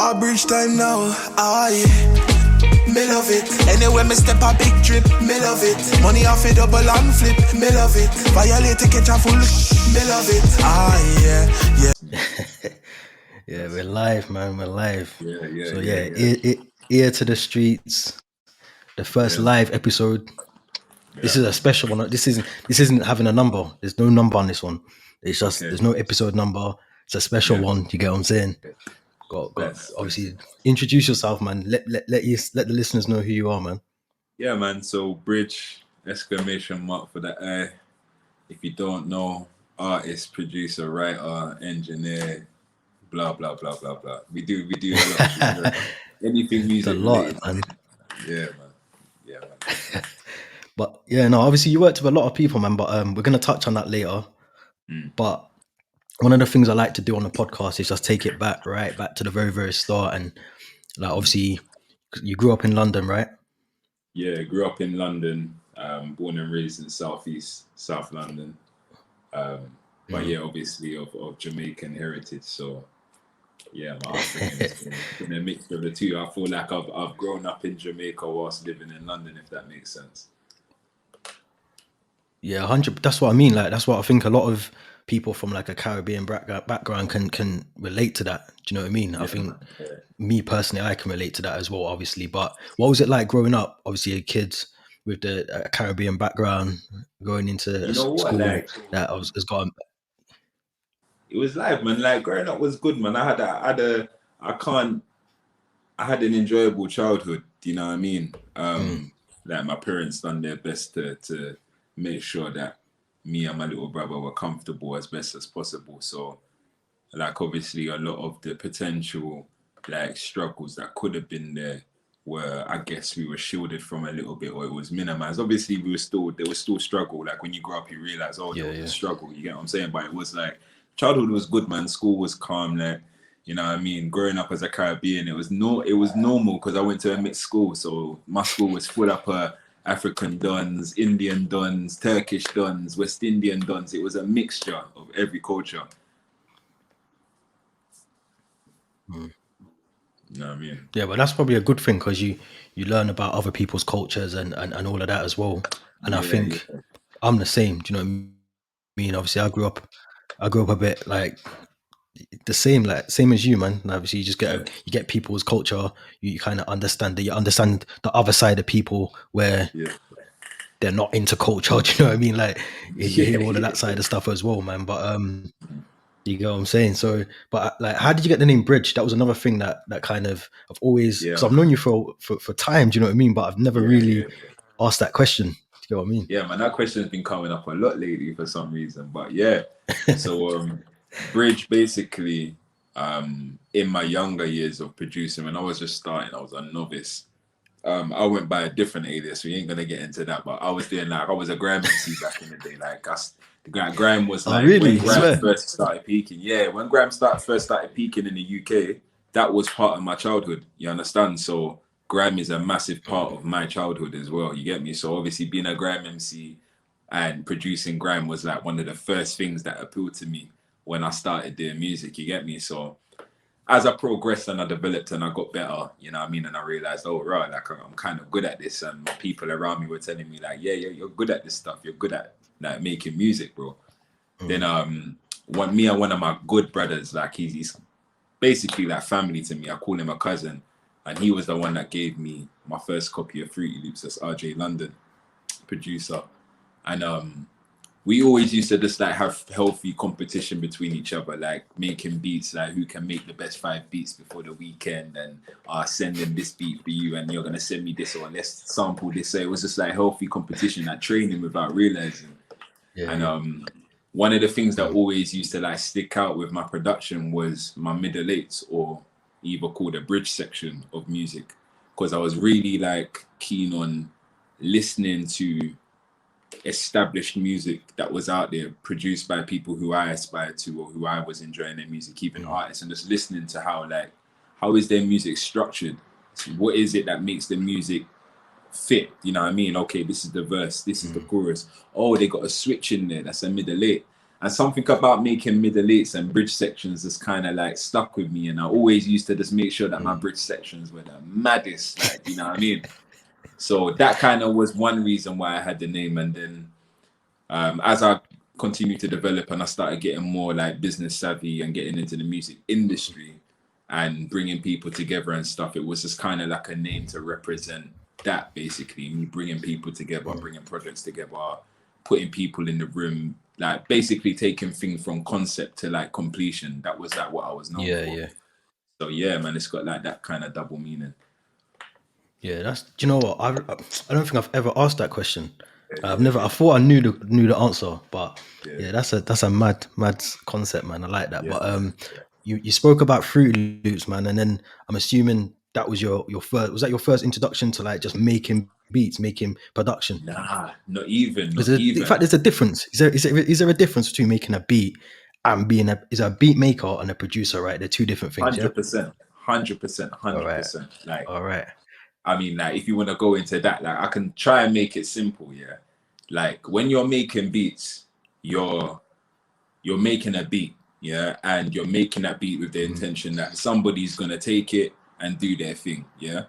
Our bridge time now, aye. Me love it. Anyway, me step a big drip, me love it. Money off a double and flip, me love it. Violate to catch a full, me love it. Yeah. Yeah, we're live, man. We're live. Yeah. So ear to the streets. The first live episode. This is a special one. This isn't having a number. There's no number on this one. It's just there's no episode number. It's a special one. You get what I'm saying? Got obviously introduce yourself, man. Let the listeners know who you are, man. Yeah, man. So bridge exclamation mark for the I. If you don't know, artist, producer, writer, engineer, blah blah blah blah blah. We do a lot of anything music. It's a lot, man. Yeah, man. But yeah, no. Obviously, you worked with a lot of people, man. But we're gonna touch on that later. But one of the things I like to do on the podcast is just take it back to the very, very start. And like, obviously, you grew up in London, right? Yeah, grew up in London, born and raised in South London. But yeah, obviously of Jamaican heritage. So yeah, my upbringing has been a mixture of the two. I feel like I've grown up in Jamaica whilst living in London, if that makes sense. Yeah, 100. That's what I mean. Like, that's what I think a lot of people from like a Caribbean background can relate to that. Do you know what I mean? I think me personally, I can relate to that as well, obviously. But what was it like growing up? Obviously, a kid with the Caribbean background going into school that has got. It was live, man. Like growing up was good, man. I had an enjoyable childhood. Do you know what I mean? Like my parents done their best to make sure that me and my little brother were comfortable as best as possible. So like obviously a lot of the potential like struggles that could have been there were, I guess, we were shielded from a little bit, or it was minimized. Obviously there was still struggle. Like when you grow up you realize there was a struggle, you get what I'm saying? But it was like childhood was good, man. School was calm, like, you know what I mean? Growing up as a Caribbean, it was normal because I went to a mixed school, so my school was full up African dons, Indian dons, Turkish dons, West Indian dons. It was a mixture of every culture. You know what I mean? Yeah, but that's probably a good thing because you learn about other people's cultures and all of that as well. And I think I'm the same. Do you know what I mean? Obviously, I grew up a bit like the same as you, man. And obviously, you get people's culture. You kind of understand the other side of people where they're not into culture. Do you know what I mean? Like you hear all of that side of stuff as well, man. But you know what I'm saying? So, but like, how did you get the name Bridge? That was another thing that kind of I've always, because I've known you for time. Do you know what I mean? But I've never really asked that question. Do you know what I mean? Yeah, man, that question has been coming up a lot lately for some reason. But yeah, so Bridge basically, in my younger years of producing, when I was just starting, I was a novice. I went by a different alias, so we ain't gonna get into that. But I was doing I was a grime MC back in the day. Like grime was like when grime first started peaking. Yeah, when grime first started peaking in the UK, that was part of my childhood. You understand? So grime is a massive part of my childhood as well. You get me? So obviously being a grime MC and producing grime was like one of the first things that appealed to me when I started doing music. You get me? So as I progressed and I developed and I got better, you know what I mean? And I realized, oh, right, like I'm kind of good at this. And people around me were telling me like, yeah, you're good at this stuff. You're good at like making music, bro. Then me and one of my good brothers, like he's basically like family to me. I call him a cousin. And he was the one that gave me my first copy of Fruity Loops. That's RJ London, producer. And we always used to just like have healthy competition between each other, like making beats, like who can make the best 5 beats before the weekend, and send them this beat for you, and you're gonna send me this, or let's sample this. So it was just like healthy competition, like training without realizing. And one of the things that always used to like stick out with my production was my middle eights, or either called a bridge section of music, because I was really like keen on listening to established music that was out there, produced by people who I aspired to or who I was enjoying their music, even artists, and just listening to how is their music structured? What is it that makes the music fit? You know what I mean? Okay, this is the verse, this is the chorus. Oh, they got a switch in there, that's a middle eight. And something about making middle eights and bridge sections is kind of like stuck with me. And I always used to just make sure that my bridge sections were the maddest, like, you know what I mean? So that kind of was one reason why I had the name. And then as I continued to develop and I started getting more like business savvy and getting into the music industry and bringing people together and stuff, it was just kind of like a name to represent that, basically, me bringing people together, bringing projects together, putting people in the room, like basically taking things from concept to like completion. That was like what I was known for. Yeah. So yeah, man, it's got like that kind of double meaning. Yeah, do you know what? I don't think I've ever asked that question. I've never. I thought I knew the answer, but yeah, that's a mad concept, man. I like that. Yeah. But you spoke about Fruity Loops, man, and then I'm assuming that was your first. Was that your first introduction to like just making beats, making production? Nah, not even. In fact, there's a difference. Is there a difference between making a beat and being a beat maker and a producer? Right, they're two different things. 100%, 100%. Like, all right. I mean, like, if you want to go into that, like, I can try and make it simple, yeah. Like, when you're making beats, you're making a beat, yeah, and you're making that beat with the intention that somebody's gonna take it and do their thing, yeah.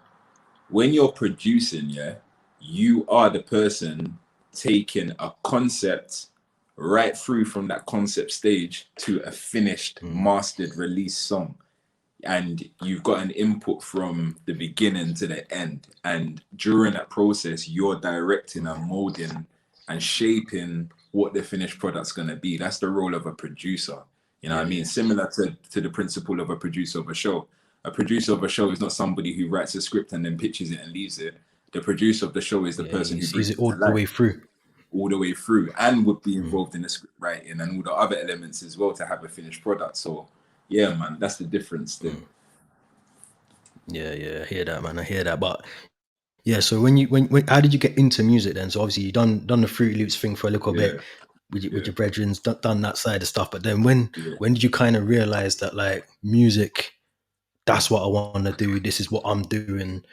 When you're producing, yeah, you are the person taking a concept right through from that concept stage to a finished, mastered, released song. And you've got an input from the beginning to the end. And during that process, you're directing and molding and shaping what the finished product's going to be. That's the role of a producer. You know what I mean? Similar to the principle of a producer of a show. A producer of a show is not somebody who writes a script and then pitches it and leaves it. The producer of the show is the person who sees it all the way through. All the way through, and would be involved in the script writing and all the other elements as well to have a finished product. So yeah, man, that's the difference there. Yeah, I hear that, man. I hear that. But yeah, so when how did you get into music then? So obviously you done the Fruity Loops thing for a little bit with your brethren, done that side of stuff. But then when did you kind of realize that like music, that's what I want to do, this is what I'm doing,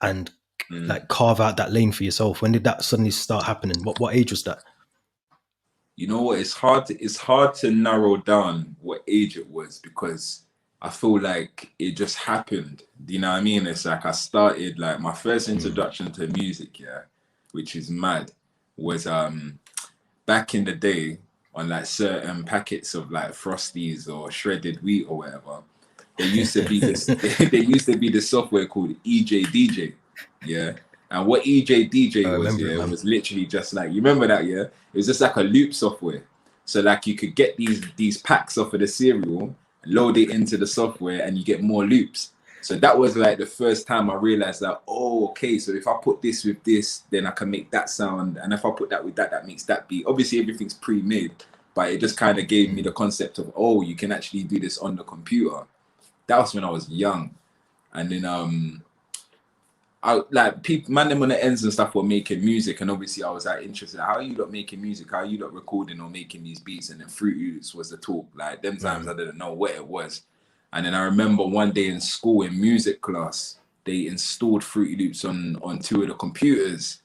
and like carve out that lane for yourself? When did that suddenly start happening? What age was that? You know what? It's hard to narrow down what age it was, because I feel like it just happened. Do you know what I mean? It's like I started, like, my first introduction to music, yeah, which is mad, was back in the day on like certain packets of like Frosties or shredded wheat or whatever. There used to be this. There used to be this software called EJ yeah. And what EJ was, was literally just like, you remember that, yeah? It was just like a loop software. So like you could get these packs off of the cereal, load it into the software, and you get more loops. So that was like the first time I realized that, oh, okay, so if I put this with this, then I can make that sound. And if I put that with that, that makes that beat. Obviously everything's pre-made, but it just kind of gave me the concept of, oh, you can actually do this on the computer. That was when I was young. And then I like people, man, them on the ends and stuff were making music, and obviously I was like interested. How are you not making music? How are you not recording or making these beats? And then Fruity Loops was the talk. Like them times I didn't know what it was. And then I remember one day in school in music class, they installed Fruity Loops on two of the computers,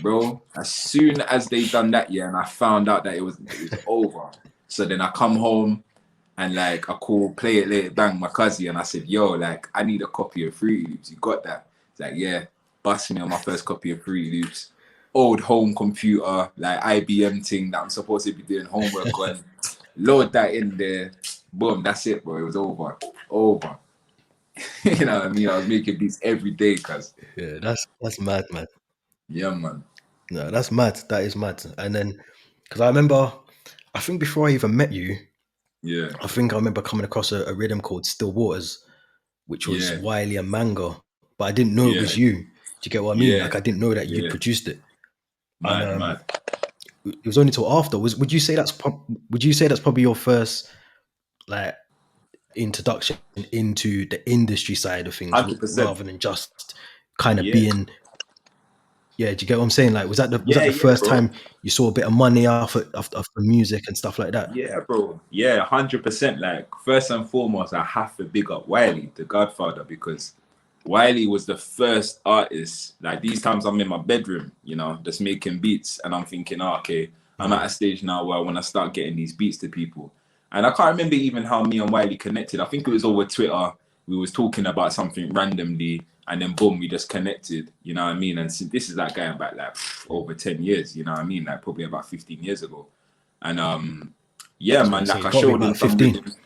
bro. As soon as they done that, yeah, and I found out that it was over. So then I come home and like I call Play It Later Bang, my cousin, and I said, yo, like I need a copy of Fruity Loops. You got that? It's like, yeah, bust me on my first copy of Fruity Loops. Old home computer, like IBM thing that I'm supposed to be doing homework on. Load that in there. Boom, that's it, bro. It was over. You know what I mean? I was making beats every day, cuz. Yeah, that's mad, man. Yeah, man. No, that's mad. That is mad. And then, because I remember, I think before I even met you, yeah, I think I remember coming across a rhythm called Still Waters, which was Wiley and Manga, but I didn't know it was you. Do you get what I mean? Like I didn't know that you produced it. Mad. It was only till after. Would you say that's probably your first like introduction into the industry side of things, 100%. rather than just kind of being? Yeah, do you get what I'm saying? Like, was that the first time you saw a bit of money off of music and stuff like that? Yeah, bro. Yeah, 100%. Like, first and foremost, I have to big up Wiley, the Godfather, because Wiley was the first artist. Like, these times I'm in my bedroom, you know, just making beats, and I'm thinking, oh, okay, I'm at a stage now where I want to start getting these beats to people. And I can't remember even how me and Wiley connected. I think it was over Twitter. We was talking about something randomly, and then boom, we just connected. You know what I mean? And this is like going back like over 10 years. You know what I mean? Like probably about 15 years ago. And yeah, man, like I showed him some rhythms.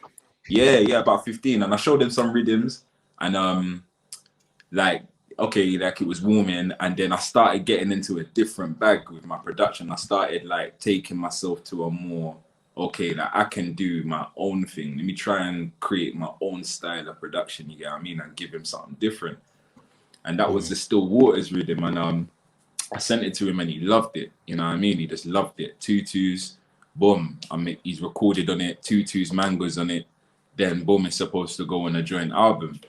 Yeah, about 15. And I showed him some rhythms, and like, okay, like it was warming, and then I started getting into a different bag with my production. I started like taking myself to a more, okay, like I can do my own thing. Let me try and create my own style of production, you get what I mean, and give him something different. And that was the Still Waters rhythm, and I sent it to him and he loved it, you know what I mean? He just loved it. Tutus, boom, he's recorded on it, Tutus, Mangoes on it, then boom, it's supposed to go on a joint album.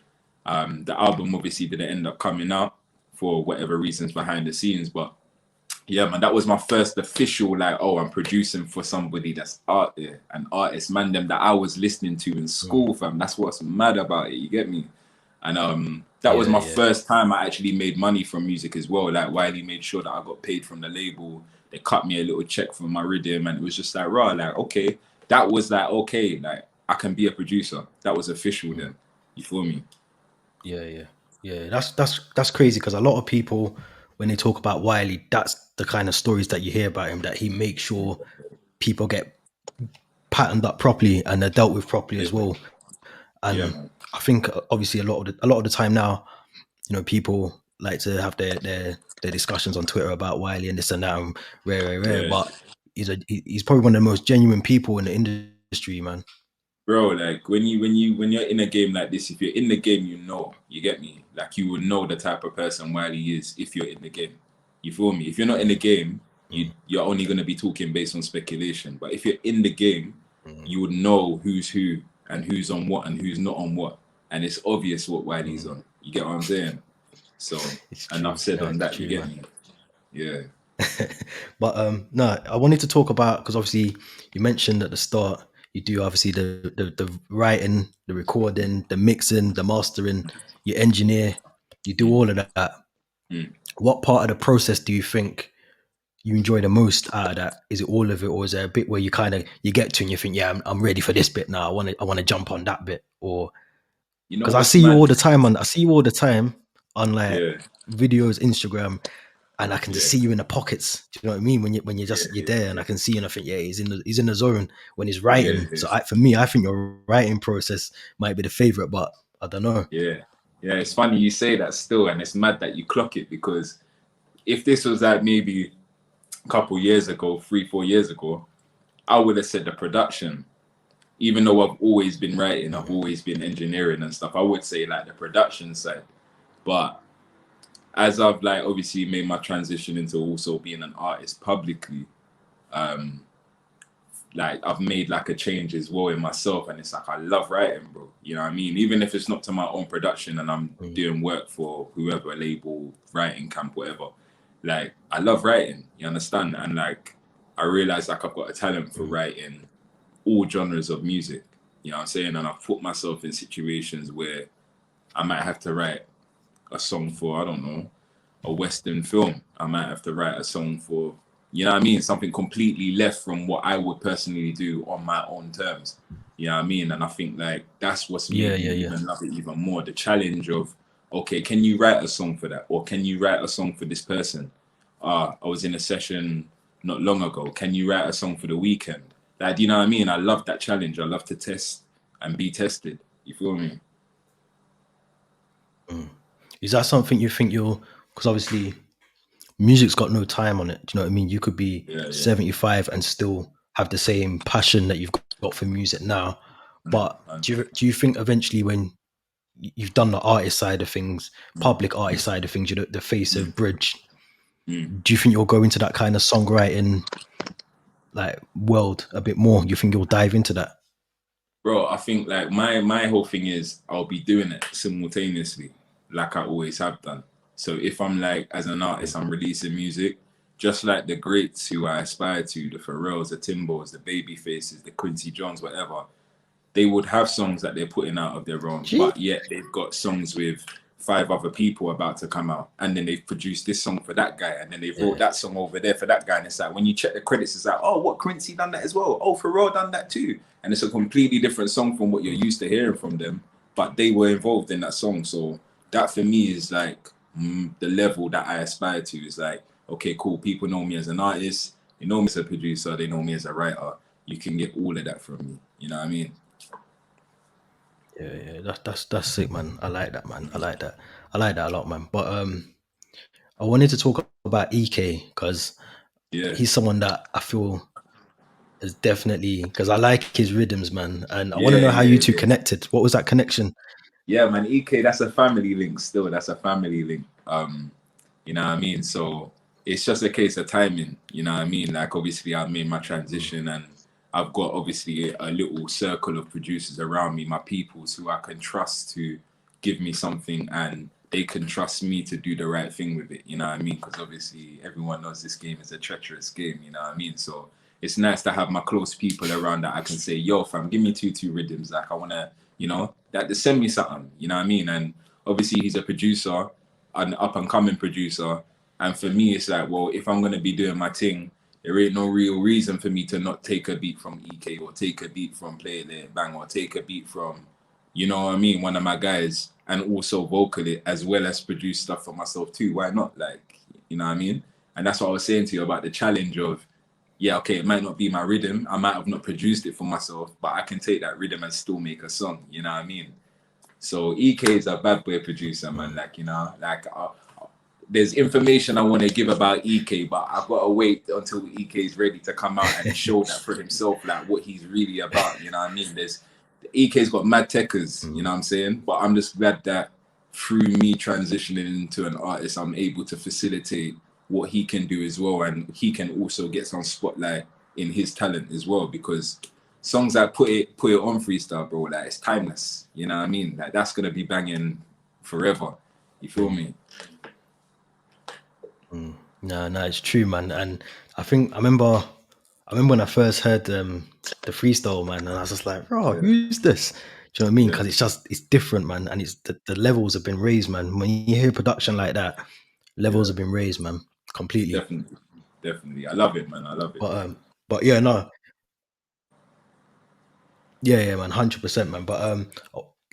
The album obviously didn't end up coming out for whatever reasons behind the scenes, but yeah, man, that was my first official, like, oh, I'm producing for somebody that's out there, an artist, man, them that I was listening to in school, fam. That's what's mad about it, you get me? And that was my first time I actually made money from music as well. Like, Wiley made sure that I got paid from the label. They cut me a little check for my rhythm, and it was just like, raw, like, okay, that was like, okay, like, I can be a producer. That was official then. You feel me? Yeah. That's crazy, because a lot of people, when they talk about Wiley, that's the kind of stories that you hear about him, that he makes sure people get patterned up properly and they're dealt with properly as well. And I think obviously a lot of the time now, you know, people like to have their discussions on Twitter about Wiley and this and that, and rare. But he's probably one of the most genuine people in the industry, man. Bro, like when you're in a game like this, if you're in the game, you get me? Like you would know the type of person Wiley is if you're in the game. You feel me? If you're not in the game, you're only going to be talking based on speculation. But if you're in the game, you would know who's who and who's on what and who's not on what. And it's obvious what Wiley's on. You get what I'm saying? So, enough said on that, you get me? Yeah. But no, I wanted to talk about, because obviously you mentioned at the start, you do obviously the writing, the recording, the mixing, the mastering, you engineer, you do all of that. What part of the process do you think you enjoy the most out of that? Is it all of it, or is there a bit where you get to and you think, yeah, I'm ready for this bit now, I want to jump on that bit? Or because I see you all the time on like videos, Instagram, and I can just see you in the pockets. Do you know what I mean? When you're there, and I can see, and I think, yeah, he's in the zone when he's writing. So for me, I think your writing process might be the favorite, but I don't know. Yeah, it's funny you say that still, and it's mad that you clock it, because if this was like maybe a couple years ago, 3-4 years ago, I would have said the production. Even though I've always been writing, I've always been engineering and stuff, I would say like the production side. But as I've like obviously made my transition into also being an artist publicly, like I've made like a change as well in myself, and it's like I love writing, bro. You know what I mean? Even if it's not to my own production and I'm doing work for whoever, label, writing camp, whatever, like I love writing, you understand? And like I realized like I've got a talent for writing all genres of music, you know what I'm saying? And I've put myself in situations where I might have to write a song for, I don't know, a Western film. I might have to write a song for, you know what I mean, something completely left from what I would personally do on my own terms. You know what I mean? And I think like that's what's made me even love it even more. The challenge of, okay, can you write a song for that? Or can you write a song for this person? I was in a session not long ago. Can you write a song for The Weeknd? Like, you know what I mean? I love that challenge. I love to test and be tested. You feel me? Is that something you think because obviously music's got no time on it. Do you know what I mean? You could be 75 and still have the same passion that you've got for music now. But do you think eventually, when you've done the artist side of things, public artist side of things, you're the face of Bridge, do you think you'll go into that kind of songwriting like world a bit more? You think you'll dive into that? Bro, I think like my whole thing is I'll be doing it simultaneously, like I always have done. So if I'm like, as an artist, I'm releasing music, just like the greats who I aspire to, the Pharrells, the Timbos, the Babyfaces, the Quincy Jones, whatever, they would have songs that they're putting out of their own, but yet they've got songs with 5 other people about to come out, and then they've produced this song for that guy, and then they wrote that song over there for that guy, and it's like when you check the credits, it's like, oh, what, Quincy done that as well? Oh, Pharrell done that too, and it's a completely different song from what you're used to hearing from them, but they were involved in that song. So that for me is like the level that I aspire to. Is like, okay, cool, people know me as an artist, they know me as a producer, they know me as a writer. You can get all of that from me. You know what I mean? Yeah, that's sick, man. I like that, man. I like that a lot, man. But I wanted to talk about EK because he's someone that I feel is definitely, because I like his rhythms, man, and I want to know how you two connected. What was that connection? Yeah, man, EK, that's a family link still. That's a family link. You know what I mean? So it's just a case of timing, you know what I mean? Like, obviously, I've made my transition, and I've got obviously a little circle of producers around me, my peoples who I can trust to give me something, and they can trust me to do the right thing with it, you know what I mean? Because obviously everyone knows this game is a treacherous game, you know what I mean? So it's nice to have my close people around that I can say, yo, fam, give me 2 rhythms. Like, I want to, you know, that to send me something, you know what I mean? And obviously he's a producer, an up and coming producer. And for me, it's like, well, if I'm going to be doing my thing, there ain't no real reason for me to not take a beat from EK, or take a beat from Play It Bang, or take a beat from, you know what I mean, one of my guys, and also vocal it as well as produce stuff for myself too. Why not? Like, you know what I mean? And that's what I was saying to you about the challenge of, yeah, okay, it might not be my rhythm. I might have not produced it for myself, but I can take that rhythm and still make a song. You know what I mean? So EK is a bad boy producer, man. Like, you know, like there's information I want to give about EK, but I've got to wait until EK is ready to come out and show that for himself, like what he's really about. You know what I mean? EK's got mad techers, you know what I'm saying? But I'm just glad that through me transitioning into an artist, I'm able to facilitate what he can do as well, and he can also get some spotlight in his talent as well, because songs like Put It On Freestyle, bro, like, it's timeless, you know what I mean? Like, that's gonna be banging forever, you feel me? No, it's true, man. And I remember when I first heard the freestyle, man, and I was just like, bro, who's this? Do you know what I mean? Because it's different, man, and it's the levels have been raised, man. When you hear production like that, levels have been raised, man, completely. Definitely. I love it, man. I love it. But yeah, no. Yeah, man, 100%, man. But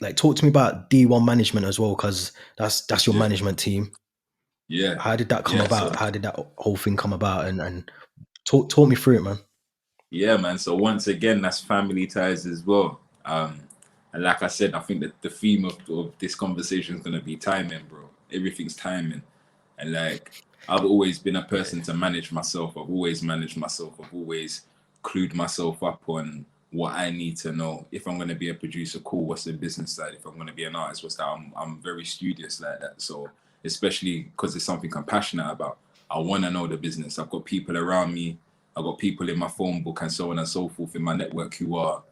like, talk to me about D1 management as well, because that's your management team. Yeah. How did that come about? How did that whole thing come about? And talk me through it, man. Yeah, man. So once again, that's family ties as well. And like I said, I think that the theme of this conversation is going to be timing, bro. Everything's timing. And like, I've always been a person to manage myself. I've always managed myself. I've always clued myself up on what I need to know. If I'm going to be a producer, cool, what's the business side? If I'm going to be an artist, what's that? I'm very studious like that. So especially because it's something I'm passionate about, I want to know the business. I've got people around me. I've got people in my phone book and so on and so forth in my network who are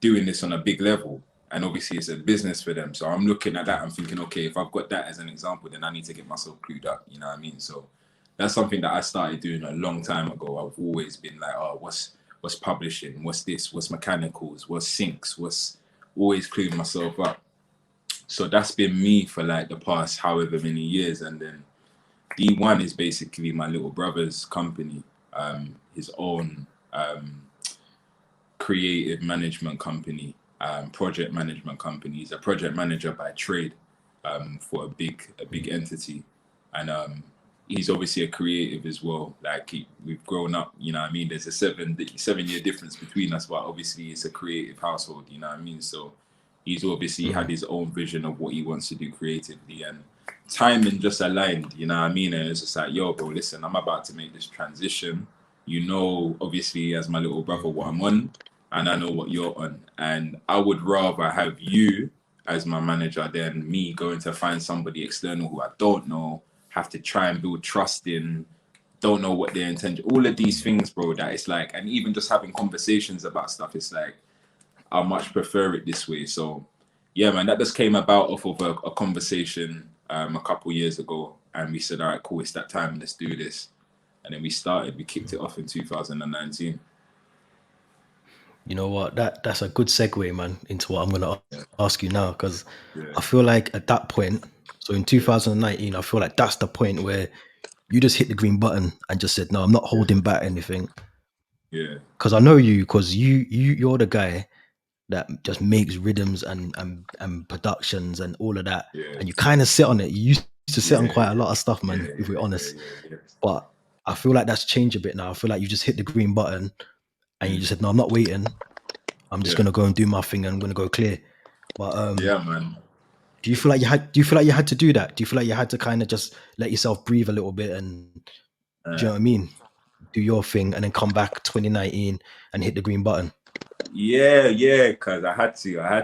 doing this on a big level. And obviously it's a business for them. So I'm looking at that and thinking, okay, if I've got that as an example, then I need to get myself clued up. You know what I mean? So that's something that I started doing a long time ago. I've always been like, oh, what's publishing? What's this? What's mechanicals? What's syncs? What's always cluing myself up. So that's been me for like the past however many years. And then D1 is basically my little brother's company, his own creative management company, project management company. He's a project manager by trade for a big entity. And he's obviously a creative as well. Like, we've grown up, you know what I mean? There's a 7-year difference between us, but obviously it's a creative household, you know what I mean? So he's obviously had his own vision of what he wants to do creatively, and timing just aligned, you know what I mean? And it's just like, yo, bro, listen, I'm about to make this transition. You know, obviously, as my little brother, what I'm on, and I know what you're on. And I would rather have you as my manager than me going to find somebody external who I don't know, have to try and build trust in, don't know what their intention, all of these things, bro, that it's like, and even just having conversations about stuff, it's like, I much prefer it this way. So yeah, man, that just came about off of a conversation a couple years ago, and we said, all right, cool, it's that time, let's do this. And then we kicked it off in 2019. You know what? That's a good segue, man, into what I'm going to ask you now, because I feel like at that point, So in 2019, I feel like that's the point where you just hit the green button and just said, no, I'm not holding back anything. Yeah. Because I know you, because you're the guy that just makes rhythms and productions and all of that. Yeah. And you kind of sit on it. You used to sit on quite a Yeah. lot of stuff, man, Yeah. if we're honest. Yeah. But I feel like that's changed a bit now. I feel like you just hit the green button and you just said, no, I'm not waiting. I'm just gonna go and do my thing and I'm gonna go clear. But Yeah, man. do you feel like you had to do that? Do you feel like you had to kind of just let yourself breathe a little bit and do you know what I mean? Do your thing and then come back 2019 and hit the green button? Yeah, because I had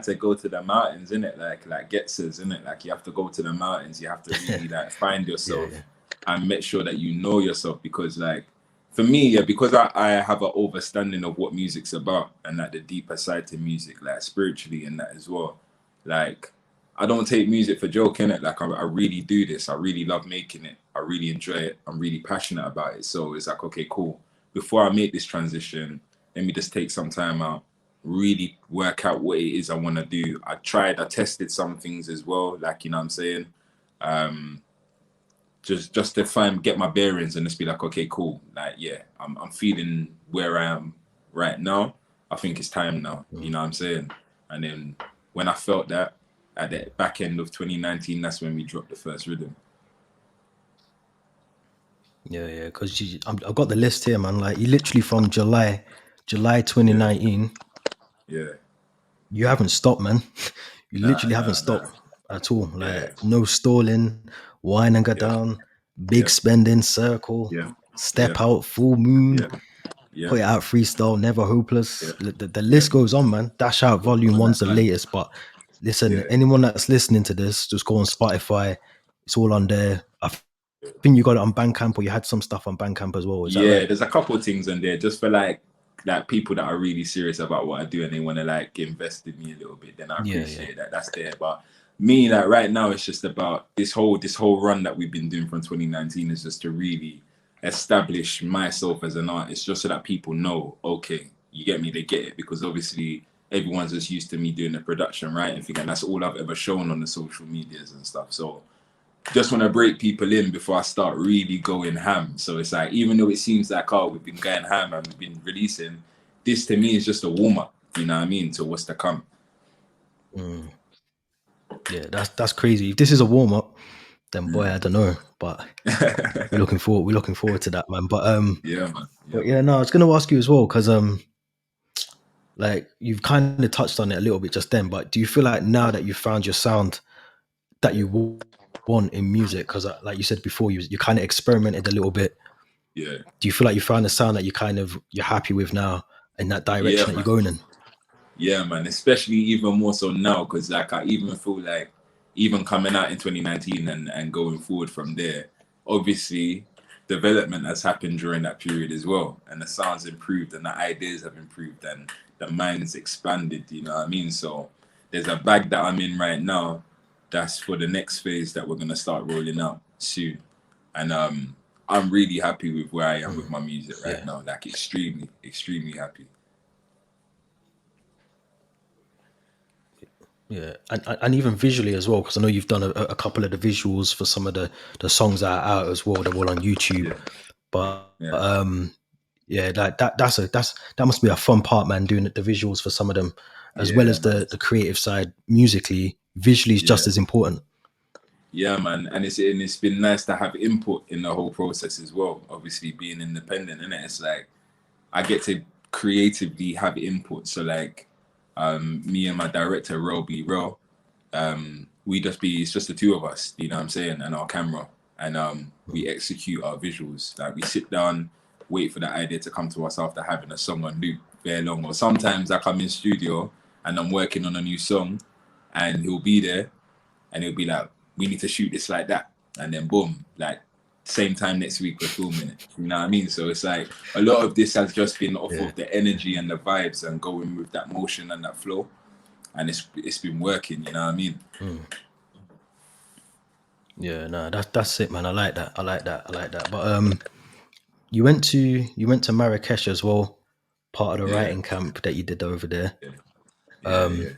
to go to the mountains, innit? Like Getzers, innit? Like you have to go to the mountains, you have to really like find yourself and make sure that you know yourself, because like for me, because I have an overstanding of what music's about and like the deeper side to music, like spiritually and that as well. Like I don't take music for joke, innit? Like I really do this. I really love making it. I really enjoy it. I'm really passionate about it. So it's like, okay, cool. Before I make this transition, let me just take some time out, really work out what it is I want to do. I tested some things as well, like, you know what I'm saying? Just to get my bearings and just be like, okay, cool. Like, yeah, I'm feeling where I am right now. I think it's time now, you know what I'm saying? And then when I felt that at the back end of 2019, that's when we dropped the first rhythm. Yeah, because I've got the list here, man. Like you literally from July 2019. Yeah. You haven't stopped, man. You literally haven't stopped at all. Like no stalling, wine and go down, big spending, circle, step out, full moon, put it out, freestyle, never hopeless. The list goes on, man. Dash Out Volume 1's the latest. But listen, anyone that's listening to this, just go on Spotify. It's all on there. I think you got it on Bandcamp, or you had some stuff on Bandcamp as well. Is that right? There's a couple of things on there just for like people that are really serious about what I do and they want to like invest in me a little bit. Then I appreciate that. That's there. But me, like right now, it's just about this whole run that we've been doing from 2019 is just to really establish myself as an artist, just so that people know, okay, you get me, they get it, because obviously everyone's just used to me doing the production, right? And that's all I've ever shown on the social medias and stuff. So just want to break people in before I start really going ham. So it's like, even though it seems like, oh, we've been going ham and we've been releasing, this to me is just a warm-up, you know what I mean, to what's to come. Yeah, that's crazy. If this is a warm-up, then boy, I don't know. But we're looking forward to that, man. But yeah, man. But yeah, no, I was gonna ask you as well, because like you've kind of touched on it a little bit just then, but do you feel like now that you've found your sound that you want in music, because like you said before, you kind of experimented a little bit, do you feel like you found a sound that you're happy with now in that direction that you're going in? Yeah, man, especially even more so now, because like I even feel like even coming out in 2019 and going forward from there, obviously development has happened during that period as well, and the sounds improved and the ideas have improved and the mind's expanded, you know what I mean? So there's a bag that I'm in right now that's for the next phase that we're gonna start rolling out soon, and I'm really happy with where I am with my music right now, like extremely happy. Yeah, and even visually as well, because I know you've done a couple of the visuals for some of the songs that are out as well. They're all on YouTube, but like that must be a fun part, man. Doing the visuals for some of them, as well as the creative side. Musically, visually is just as important. Yeah, man, and it's been nice to have input in the whole process as well. Obviously, being independent, and it's like I get to creatively have input. So like, me and my director Roby, it's just the two of us, you know what I'm saying, and our camera, and we execute our visuals. Like we sit down, wait for the idea to come to us after having a song on loop very long. Or sometimes I come in studio and I'm working on a new song, and he'll be there, and he'll be like, we need to shoot this like that, and then boom, like same time next week we're filming it, you know what I mean? So it's like a lot of this has just been off of the energy and the vibes and going with that motion and that flow, and it's been working, you know what I mean? Yeah, no, that's it, man. I like that. But you went to Marrakesh as well, part of the writing camp that you did over there.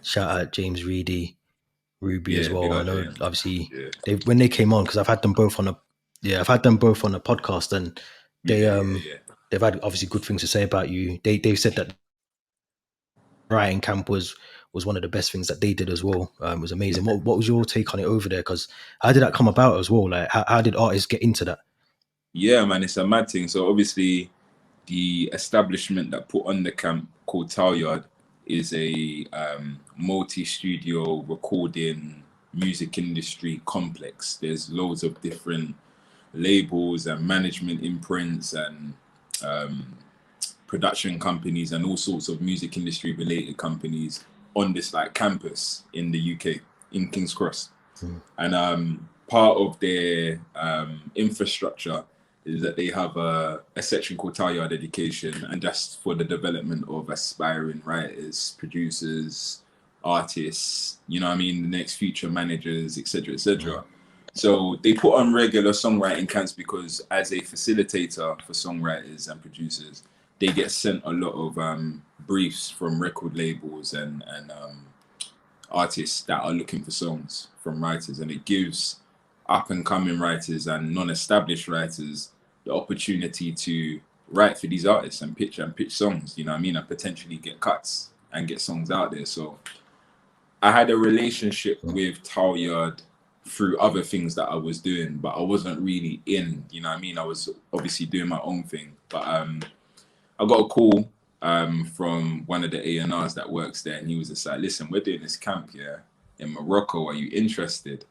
Shout out James Reedy. Ruby as Yeah, big well. I up know, them. obviously, Yeah, when they came on, because I've had them both on a podcast, and they yeah. they've had obviously good things to say about you. They've said that writing camp was one of the best things that they did as well. It was amazing. What was your take on it over there? Because how did that come about as well? Like, how did artists get into that? Yeah, man, it's a mad thing. So obviously, the establishment that put on the camp called Talyard is a multi-studio recording music industry complex. There's loads of different labels and management imprints and production companies and all sorts of music industry related companies on this like campus in the UK in King's Cross. And part of their infrastructure is that they have a section called Talyard Education, and that's for the development of aspiring writers, producers, artists, you know what I mean, the next future managers, etc., etc. So they put on regular songwriting camps because as a facilitator for songwriters and producers, they get sent a lot of briefs from record labels and artists that are looking for songs from writers, and it gives up and coming writers and non-established writers the opportunity to write for these artists and pitch songs, you know what I mean, and potentially get cuts and get songs out there. So I had a relationship with Talyard through other things that I was doing, but I wasn't really in, you know what I mean? I was obviously doing my own thing, but I got a call from one of the A&Rs that works there, and he was just like, listen, we're doing this camp here in Morocco, are you interested?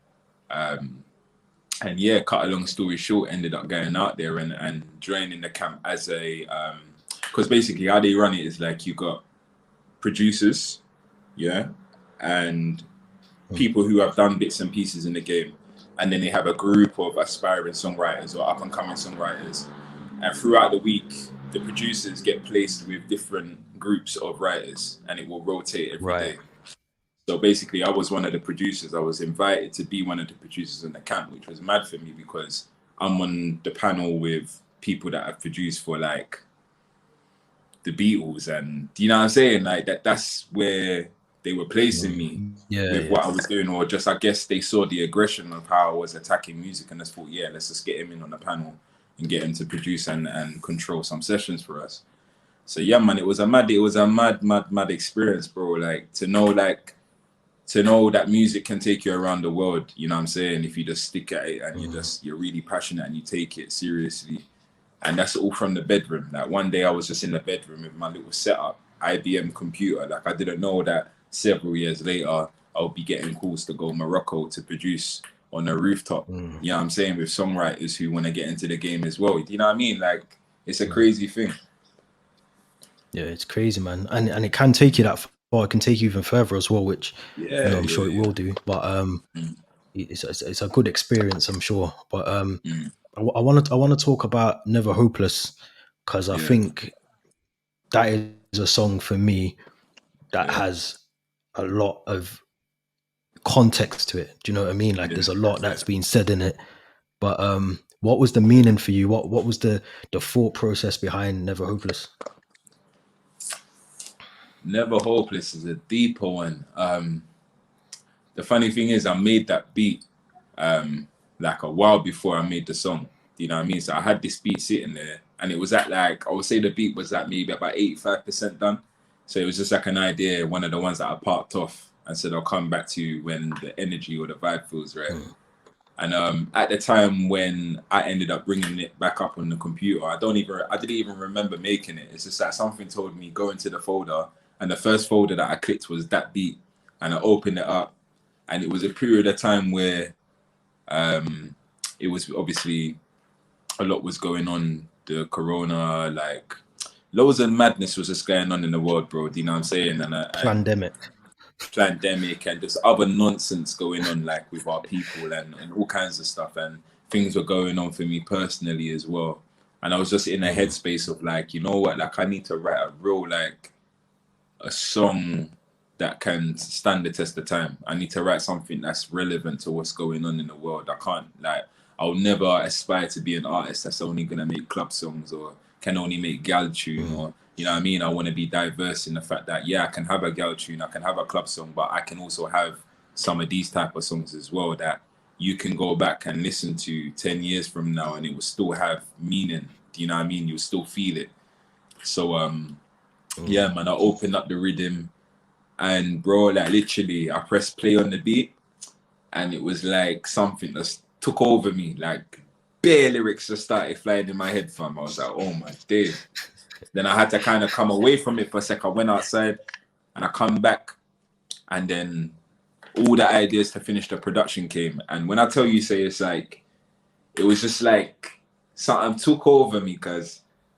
And yeah, cut a long story short, ended up going out there and joining the camp as a because basically how they run it is like you got producers, yeah, and people who have done bits and pieces in the game, and then they have a group of aspiring songwriters or up and coming songwriters, and throughout the week the producers get placed with different groups of writers, and it will rotate every day. So basically, I was one of the producers. I was invited to be one of the producers in the camp, which was mad for me because I'm on the panel with people that have produced for like the Beatles, and you know what I'm saying? Like that's where they were placing me with what I was doing, or just I guess they saw the aggression of how I was attacking music, and just thought, yeah, let's just get him in on the panel and get him to produce and control some sessions for us. So yeah, man, it was a mad experience, bro. Like to know that music can take you around the world, you know what I'm saying, if you just stick at it and you're really passionate and you take it seriously. And that's all from the bedroom. Like one day I was just in the bedroom with my little setup, IBM computer. Like I didn't know that several years later I'll be getting calls to go Morocco to produce on a rooftop. You know what I'm saying, with songwriters who want to get into the game as well. You know what I mean? Like it's a crazy thing. Yeah, it's crazy, man. And it can take you that far. It can take you even further as well, which I'm sure it will do. But it's a good experience, I'm sure. But I want to talk about Never Hopeless, because I think that is a song for me that has a lot of context to it. Do you know what I mean? Like there's a lot that's been said in it. But what was the meaning for you? What was the thought process behind Never Hopeless? Never Hopeless is a deeper one. The funny thing is I made that beat like a while before I made the song. You know what I mean? So I had this beat sitting there, and it was at like, I would say the beat was at maybe about 85% done. So it was just like an idea, one of the ones that I parked off and said I'll come back to when the energy or the vibe feels right. And at the time when I ended up bringing it back up on the computer, I didn't even remember making it. It's just that something told me go into the folder, and the first folder that I clicked was that beat, and I opened it up, and it was a period of time where it was obviously a lot was going on, the corona, like loads of madness was just going on in the world, bro. Do you know what I'm saying? And pandemic and just other nonsense going on, like with our people and all kinds of stuff, and things were going on for me personally as well. And I was just in a headspace of like, you know what, like I need to write a song that can stand the test of time. I need to write something that's relevant to what's going on in the world. I'll never aspire to be an artist that's only gonna make club songs or can only make gal tune, or you know what I mean? I want to be diverse in the fact that I can have a gal tune, I can have a club song, but I can also have some of these type of songs as well that you can go back and listen to 10 years from now and it will still have meaning. Do you know what I mean? You'll still feel it. So yeah, man, I opened up the rhythm and bro, like literally I pressed play on the beat and it was like something that took over me. Like bare lyrics just started flying in my head, fam. I was like, oh my days. Then I had to kind of come away from it for a second. I went outside and I come back and then all the ideas to finish the production came. And when I tell you, say it's like, it was just like something took over me,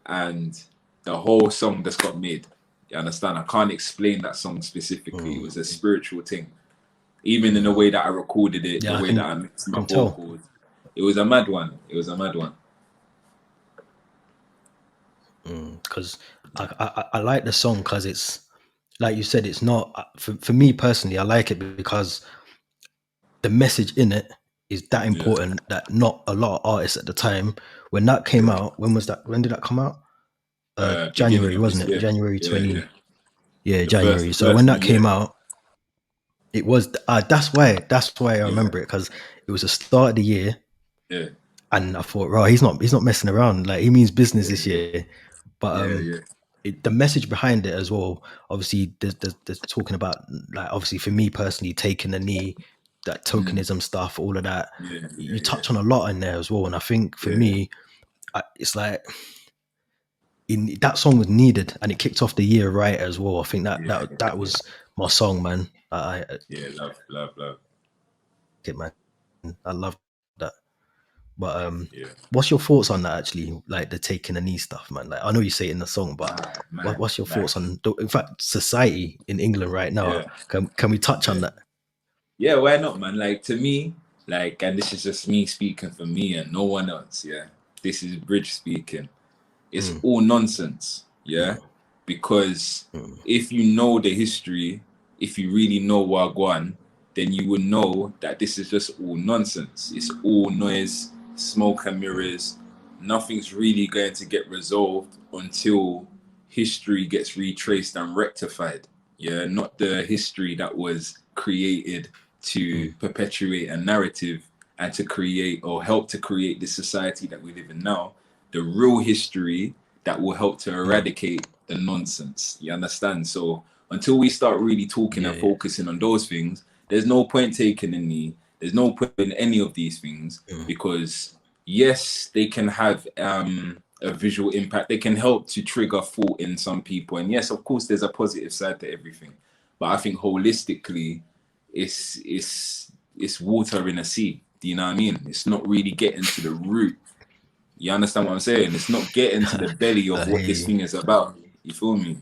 and the whole song just got made. You understand? I can't explain that song specifically. It was a spiritual thing. Even in the way that I recorded it, the way that I mixed my vocals. It was a mad one. It was a mad one. Because I like the song because it's, like you said, it's not, for me personally, I like it because the message in it is that important that not a lot of artists at the time, when that came out, when did that come out? January, wasn't it? January 20. Yeah, January. So when that came out, it was, that's why I remember it, because it was the start of the year. Yeah. And I thought, right, he's not messing around. Like, he means business this year. But the message behind it as well, obviously, there's talking about, like, obviously for me personally, taking a knee, that tokenism stuff, all of that. You touch on a lot in there as well. And I think for me, it's like, that song was needed and it kicked off the year right as well. I think that was my song, man. Love. It, man. I love that. But what's your thoughts on that actually? Like the taking a knee stuff, man. Like, I know you say it in the song, but what's your thoughts on, in fact, society in England right now? Can we touch on that? Yeah, why not, man? Like, to me, like, and this is just me speaking for me and no one else. Yeah, this is Bridge speaking. It's all nonsense. Yeah, because if you know the history, if you really know Wagwan, then you would know that this is just all nonsense. It's all noise, smoke and mirrors. Nothing's really going to get resolved until history gets retraced and rectified. Yeah, not the history that was created to perpetuate a narrative and to create or help to create the society that we live in now. The real history that will help to eradicate the nonsense. You understand? So until we start really talking and focusing on those things, there's no point taking a knee. There's no point in any of these things because yes, they can have a visual impact. They can help to trigger thought in some people. And yes, of course, there's a positive side to everything. But I think holistically, it's water in a sea. Do you know what I mean? It's not really getting to the root. You understand what I'm saying? It's not getting to the belly of what this thing is about. You feel me?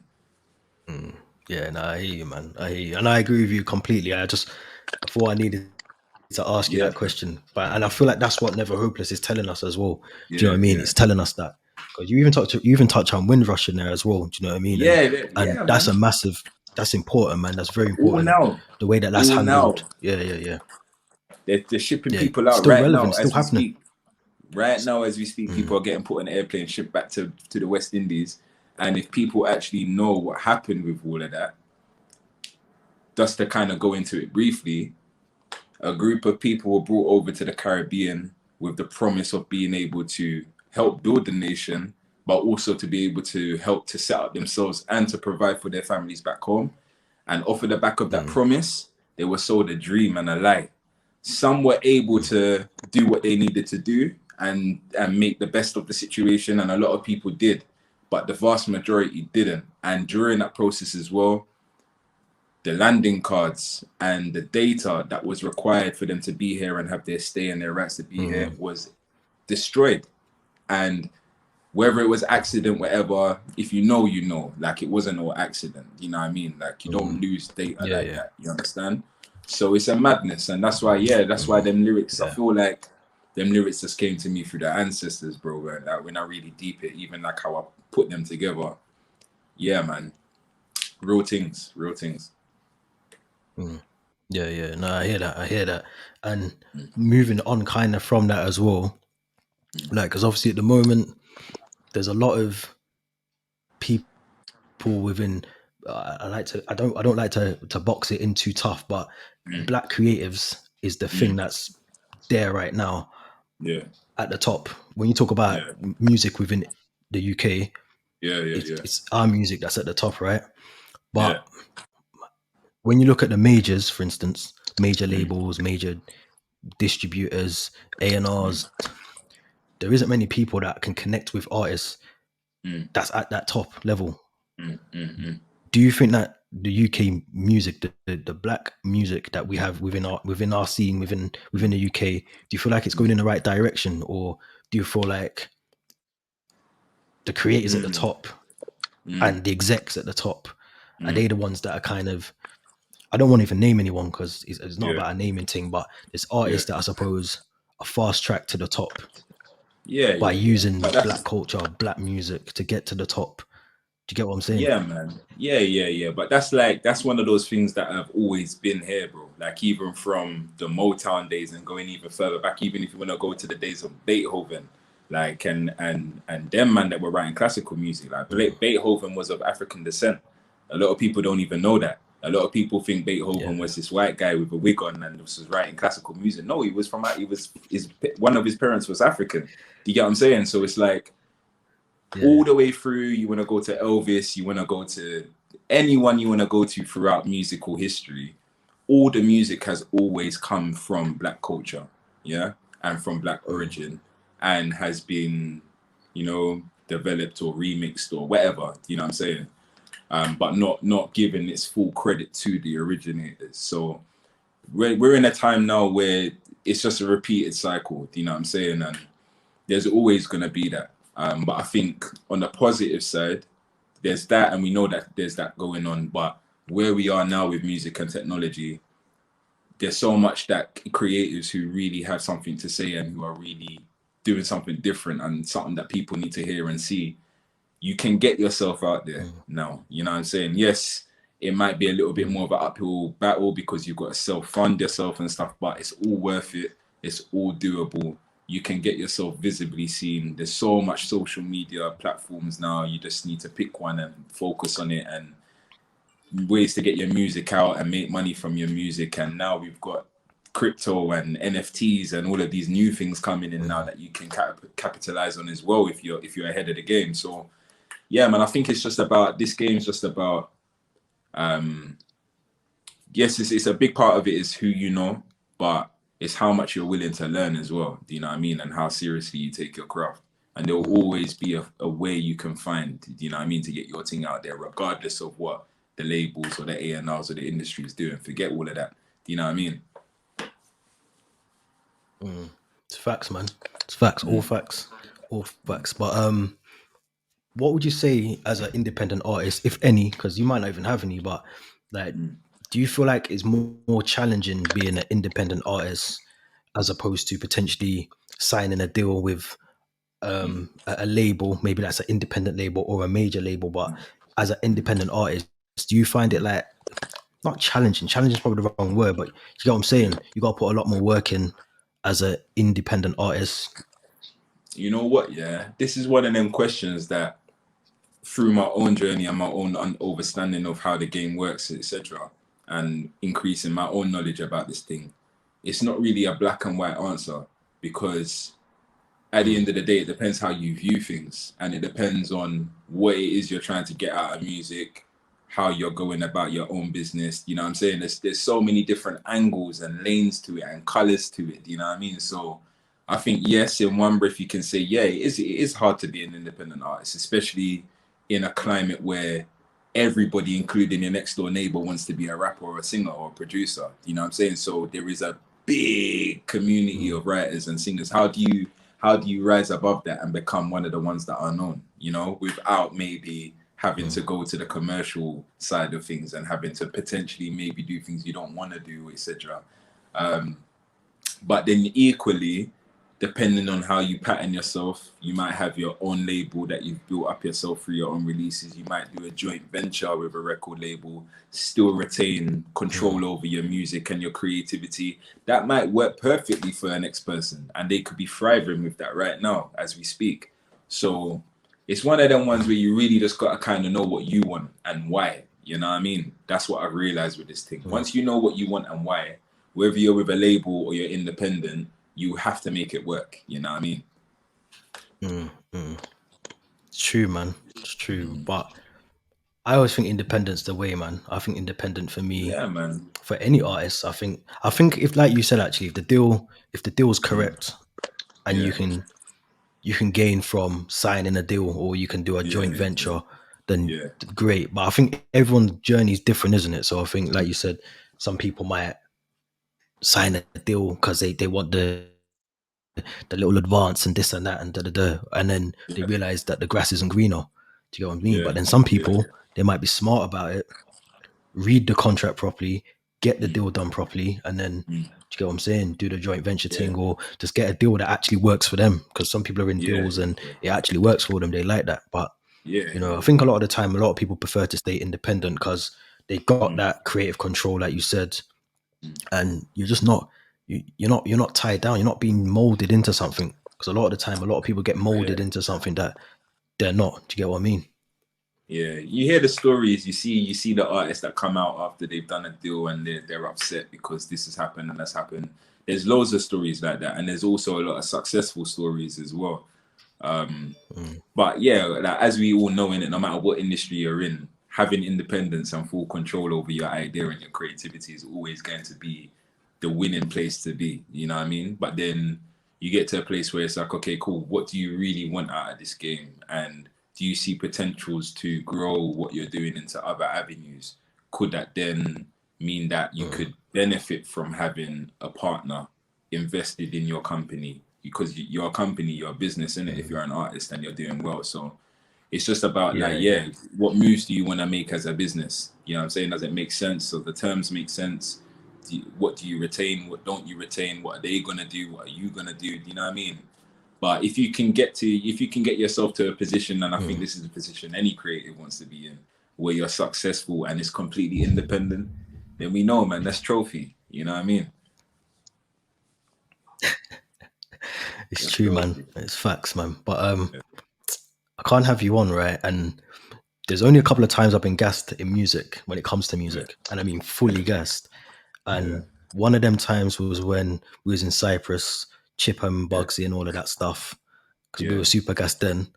Yeah, no, I hear you, man. I hear you. And I agree with you completely. I thought I needed to ask you that question. And I feel like that's what Never Hopeless is telling us as well. Do you know what I mean? It's telling us that. Because you even touch on Windrush in there as well. Do you know what I mean? And that's man. That's important, man. That's very important. The way that's handled. Now. Yeah. They're shipping people out still right relevant, now still as we happening. speak. Right now, as we speak, people are getting put on an airplane, shipped back to the West Indies. And if people actually know what happened with all of that, just to kind of go into it briefly, a group of people were brought over to the Caribbean with the promise of being able to help build the nation, but also to be able to help to set up themselves and to provide for their families back home. And off of the back of that promise, they were sold a dream and a lie. Some were able to do what they needed to do and make the best of the situation, and a lot of people did, but the vast majority didn't. And during that process as well, the landing cards and the data that was required for them to be here and have their stay and their rights to be here was destroyed. And whether it was accident, whatever, if you know, you know, like it wasn't no accident, you know what I mean? Like you don't lose data that, you understand? So it's a madness. And that's why them lyrics, I feel like them lyrics just came to me through the ancestors, bro. Like when I really deep it, even like how I put them together. Yeah, man. Real things. Yeah. No, I hear that. And moving on kind of from that as well, like, because obviously at the moment, there's a lot of people within I don't like to box it in too tough, but black creatives is the thing that's there right now. Yeah. At the top. When you talk about music within the UK, it's our music that's at the top, right? But when you look at the majors, for instance, major labels, major distributors, A&Rs, there isn't many people that can connect with artists that's at that top level. Do you think that the UK music, the black music that we have within our scene, within the UK, do you feel like it's going in the right direction, or do you feel like the creators at the top and the execs at the top, are they the ones that are kind of, I don't want to even name anyone because it's not about a naming thing, but there's artists that I suppose are fast tracked to the top by using black culture, black music to get to the top. Do you get what I'm saying? Yeah, man. Yeah. But that's one of those things that have always been here, bro. Like even from the Motown days and going even further back, even if you want to go to the days of Beethoven, like and them man that were writing classical music, like Beethoven was of African descent. A lot of people don't even know that. A lot of people think Beethoven was this white guy with a wig on and was writing classical music. No, one of his parents was African. Do you get what I'm saying? So it's like, all the way through, you want to go to Elvis, you want to go to anyone you want to go to throughout musical history, all the music has always come from black culture, and from black origin, and has been, developed or remixed or whatever, you know what I'm saying? But not giving its full credit to the originators. So we're in a time now where it's just a repeated cycle, you know what I'm saying? And there's always going to be that. But I think on the positive side, there's that, and we know that there's that going on. But where we are now with music and technology, there's so much that creatives who really have something to say and who are really doing something different and something that people need to hear and see. You can get yourself out there now. You know what I'm saying? Yes, it might be a little bit more of an uphill battle because you've got to self-fund yourself and stuff, but it's all worth it. It's all doable. You can get yourself visibly seen. There's so much social media platforms now. You just need to pick one and focus on it, and ways to get your music out and make money from your music. And now we've got crypto and NFTs and all of these new things coming in now that you can capitalize on as well if you're ahead of the game. So yeah, man, I think it's just about, this game's just about, yes, it's a big part of it is who you know, but it's how much you're willing to learn as well. Do you know what I mean? And how seriously you take your craft. And there will always be a way you can find, do you know what I mean, to get your thing out there, regardless of what the labels or the A&Rs or the industry is doing. Forget all of that. Do you know what I mean? It's facts, man. It's facts, all facts. But what would you say as an independent artist, if any, because you might not even have any, but like, do you feel like it's more challenging being an independent artist as opposed to potentially signing a deal with a label, maybe that's an independent label or a major label, but as an independent artist, do you find it like, not challenging is probably the wrong word, but you get what I'm saying? You got to put a lot more work in as an independent artist. You know what? Yeah, this is one of them questions that through my own journey and my own understanding of how the game works, etc., and increasing my own knowledge about this thing, it's not really a black and white answer, because at the end of the day, it depends how you view things, and it depends on what it is you're trying to get out of music, how you're going about your own business. You know what I'm saying? There's so many different angles and lanes to it and colors to it. You know what I mean? So I think, yes, in one breath you can say, yeah, it is hard to be an independent artist, especially in a climate where everybody, including your next door neighbor, wants to be a rapper or a singer or a producer. You know what I'm saying? So there is a big community of writers and singers. How do you rise above that and become one of the ones that are known, you know, without maybe having to go to the commercial side of things and having to potentially maybe do things you don't want to do, etc. But then equally, depending on how you pattern yourself, you might have your own label that you've built up yourself through your own releases. You might do a joint venture with a record label, still retain control over your music and your creativity. That might work perfectly for the next person, and they could be thriving with that right now as we speak. So it's one of them ones where you really just got to kind of know what you want and why. You know what I mean? That's what I realized with this thing. Once you know what you want and why, whether you're with a label or you're independent, you have to make it work. You know what I mean? It's true, man. It's true. But I always think independent's the way, man. I think independent for me, Yeah, man. for any artist, I think if, like you said, actually, if the deal's correct and Yeah. you can gain from signing a deal or you can do a joint venture, then Yeah. great. But I think everyone's journey is different, isn't it? So I think, like you said, some people might sign a deal because they want the little advance and this and that and da da da, and then they realize that the grass isn't greener. Do you get what I mean? But then some people, they might be smart about it, read the contract properly, get the deal done properly, and then do you get what I'm saying? Do the joint venture thing, or just get a deal that actually works for them. Because some people are in deals and it actually works for them. They like that. But you know, I think a lot of the time, a lot of people prefer to stay independent because they got that creative control, like you said, and you're just not you're not tied down. You're not being molded into something. Because a lot of the time, a lot of people get molded into something that they're not. Do you get what I mean? Yeah, you hear the stories. You see the artists that come out after they've done a deal and they're upset because this has happened and that's happened. There's loads of stories like that, and there's also a lot of successful stories as well. But yeah, like, as we all know, in it, no matter what industry you're in, having independence and full control over your idea and your creativity is always going to be the winning place to be. You know what I mean? But then you get to a place where it's like, okay, cool. What do you really want out of this game? And do you see potentials to grow what you're doing into other avenues? Could that then mean that you could benefit from having a partner invested in your company? Because you're a company, you're a business, in it. If you're an artist and you're doing well, so it's just about what moves do you want to make as a business? You know what I'm saying? Does it make sense? So the terms make sense. What do you retain? What don't you retain? What are they gonna do? What are you gonna do? You know what I mean? But if you can get yourself to a position, and I think this is a position any creative wants to be in, where you're successful and it's completely independent, then we know, man, that's trophy. You know what I mean? It's true, man. It's facts, man. But I can't have you on, right? And there's only a couple of times I've been gassed in music when it comes to music, and I mean fully gassed. And one of them times was when we was in Cyprus, Chip and Bugsy and all of that stuff, because we were super gassed then.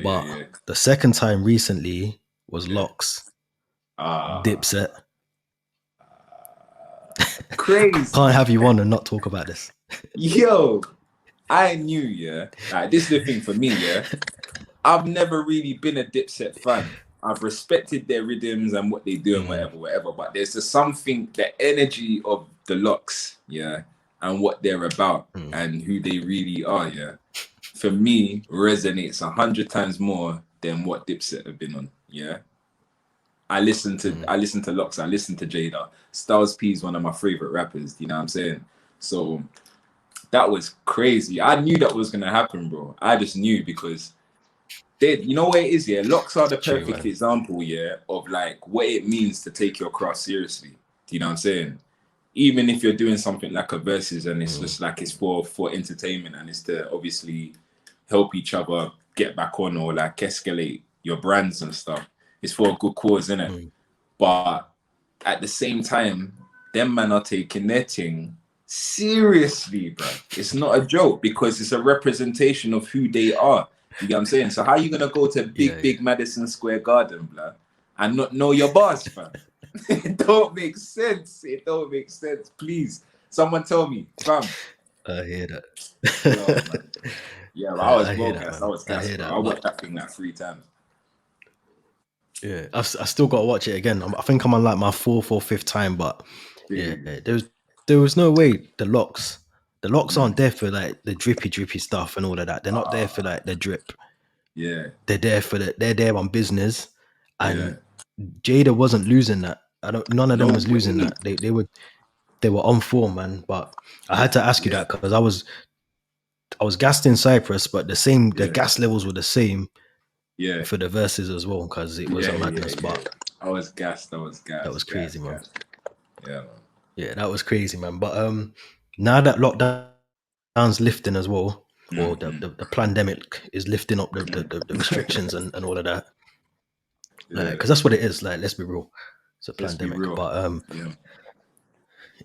But the second time recently was Locks, Dipset. Crazy. Can't have you on and not talk about this. Yo, I knew, like, this is the thing for me, I've never really been a Dipset fan. I've respected their rhythms and what they do and whatever, but there's just something, the energy of the Locks, and what they're about and who they really are, for me, resonates 100 times more than what Dipset have been on, I listen to Locks, I listen to Jada. Styles P is one of my favorite rappers, you know what I'm saying? So that was crazy. I knew that was gonna happen, bro. I just knew because you know what it is, Locks are the perfect example, of like what it means to take your craft seriously. Do you know what I'm saying? Even if you're doing something like a versus and it's just like it's for entertainment and it's to obviously help each other get back on or like escalate your brands and stuff. It's for a good cause, innit? But at the same time, them man are taking their thing seriously, bro. It's not a joke because it's a representation of who they are. You get what I'm saying? So how are you gonna go to big Madison Square Garden, bro, and not know your boss, fam? It don't make sense. It don't make sense. Please, someone tell me, fam. I hear that. Yo, man. Yeah, I was gassed. I was gassed. I watched that thing like 3 times. Yeah, I still got to watch it again. I think I'm on like my 4th or 5th time, but there was no way the locks aren't there for like the drippy stuff and all of that. They're not there for like the drip. Yeah, they're there on business, and Jada wasn't losing that. None of them was losing that. They were on form, man. But I had to ask you that because I was gassed in Cyprus, but the gas levels were the same. Yeah, for the verses as well, because it was a madness. But I was gassed. That was crazy, man. Yeah, yeah, that was crazy, man. But now that lockdown's lifting as well, or the pandemic is lifting up the restrictions and all of that, like, because that's what it is. Like, let's be real, it's a Let's be pandemic, real. but Yeah.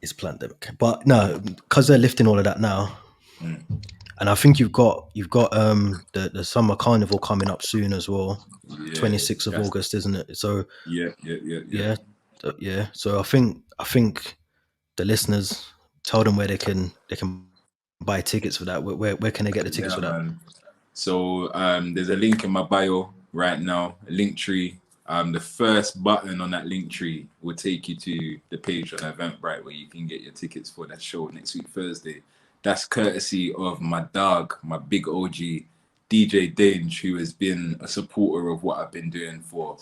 it's pandemic. But no, because they're lifting all of that now, Mm. and I think you've got the summer carnival coming up soon as well. Yeah. 26th of That's, August, isn't it? So yeah. yeah, yeah. So I think the listeners, tell them where they can buy tickets for that. Where can they get the tickets Yeah, for that? man. So there's a link in my bio right now, a link tree. The first button on that link tree will take you to the page on Eventbrite where you can get your tickets for that show next week, Thursday. That's courtesy of my dog, my big OG, DJ Dange, who has been a supporter of what I've been doing for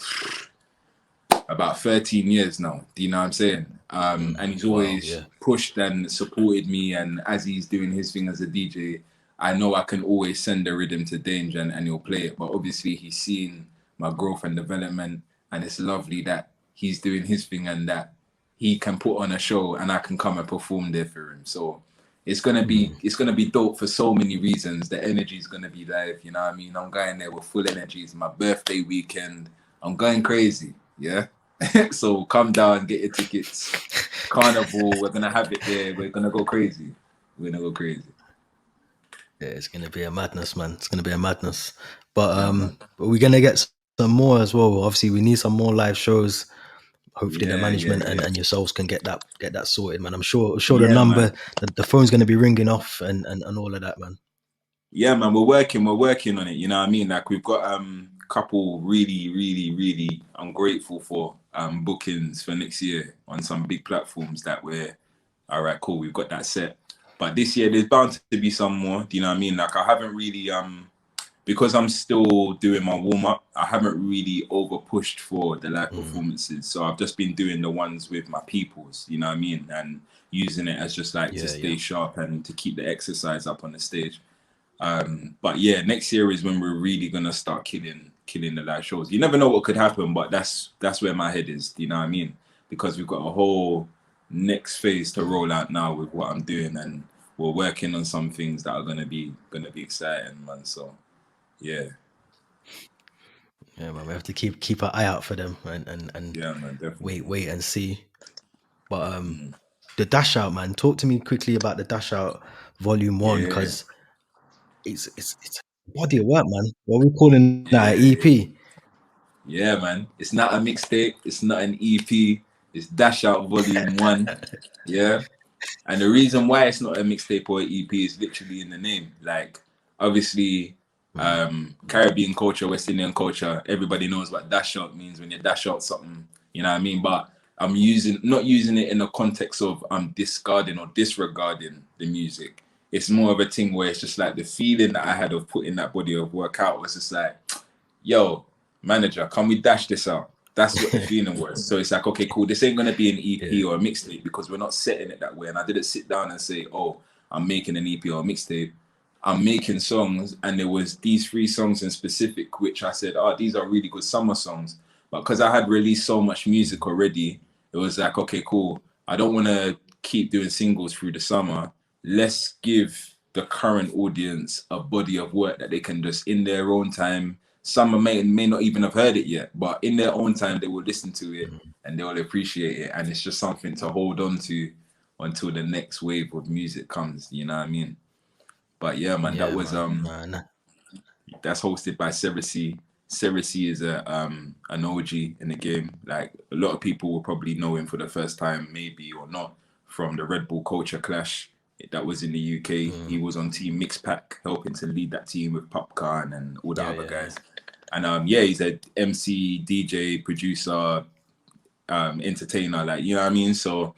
about 13 years now. Do you know what I'm saying? And he's Wow, always yeah. pushed and supported me. And as he's doing his thing as a DJ, I know I can always send a rhythm to Danger and he'll play it. But obviously, he's seen my growth and development. And it's lovely that he's doing his thing and that he can put on a show and I can come and perform there for him. So it's gonna be dope for so many reasons. The energy is gonna be live, you know what I mean? I'm going there with full energy. It's my birthday weekend. I'm going crazy, yeah. So come down, get your tickets. Carnival, we're gonna have it there. We're gonna go crazy. We're gonna go crazy. Yeah, it's gonna be a madness, man. It's gonna be a madness. But Man. but we're gonna get some more as well. Obviously, we need some more live shows. Hopefully, the management and yourselves can get that sorted, man. I'm sure the Yeah, number, man. the phone's gonna be ringing off and all of that, man. Yeah, man. We're working on it. You know what I mean? Like we've got couple really I'm grateful for bookings for next year on some big platforms that we're all right, cool. We've got that set. But this year there's bound to be some more. Do you know what I mean? Like I haven't really because I'm still doing my warm up, I haven't really over pushed for the live performances. So I've just been doing the ones with my peoples, you know what I mean? And using it as just like to stay sharp and to keep the exercise up on the stage. But yeah, next year is when we're really gonna start killing the live shows. You never know what could happen, but that's where my head is. Do you know what I mean? Because we've got a whole next phase to roll out now with what I'm doing, and we're working on some things that are gonna be exciting, man. So yeah, man, we have to keep an eye out for them and yeah, man, definitely. wait and see. But the Dash Out, man. Talk to me quickly about the Dash Out Volume 1, because it's a body of work, man. What are we calling that, an EP? Yeah, man. It's not a mixtape. It's not an EP. It's Dash Out Volume 1. Yeah. And the reason why it's not a mixtape or an EP is literally in the name. Like, obviously, Caribbean culture, West Indian culture, everybody knows what dash out means when you dash out something, you know what I mean? But I'm not using it in the context of I'm discarding or disregarding the music. It's more of a thing where it's just like the feeling that I had of putting that body of work out was just like, yo, manager, can we dash this out? That's what the feeling was. So it's like, okay, cool. This ain't gonna be an EP or a mixtape because we're not setting it that way. And I didn't sit down and say, oh, I'm making an EP or a mixtape. I'm making songs, and there was these 3 songs in specific which I said, oh, these are really good summer songs. But because I had released so much music already, it was like, okay, cool. I don't want to keep doing singles through the summer. Let's give the current audience a body of work that they can just in their own time. Some may not even have heard it yet, but in their own time, they will listen to it and they will appreciate it. And it's just something to hold on to until the next wave of music comes. You know what I mean? But yeah, man, that was that's hosted by Serisi. Serisi is an OG in the game. Like a lot of people will probably know him for the first time, maybe or not, from the Red Bull Culture Clash that was in the UK. He was on Team Mixpack, helping to lead that team with Popcorn and all the other guys. And he's a MC, DJ, producer, entertainer. Like, you know what I mean? So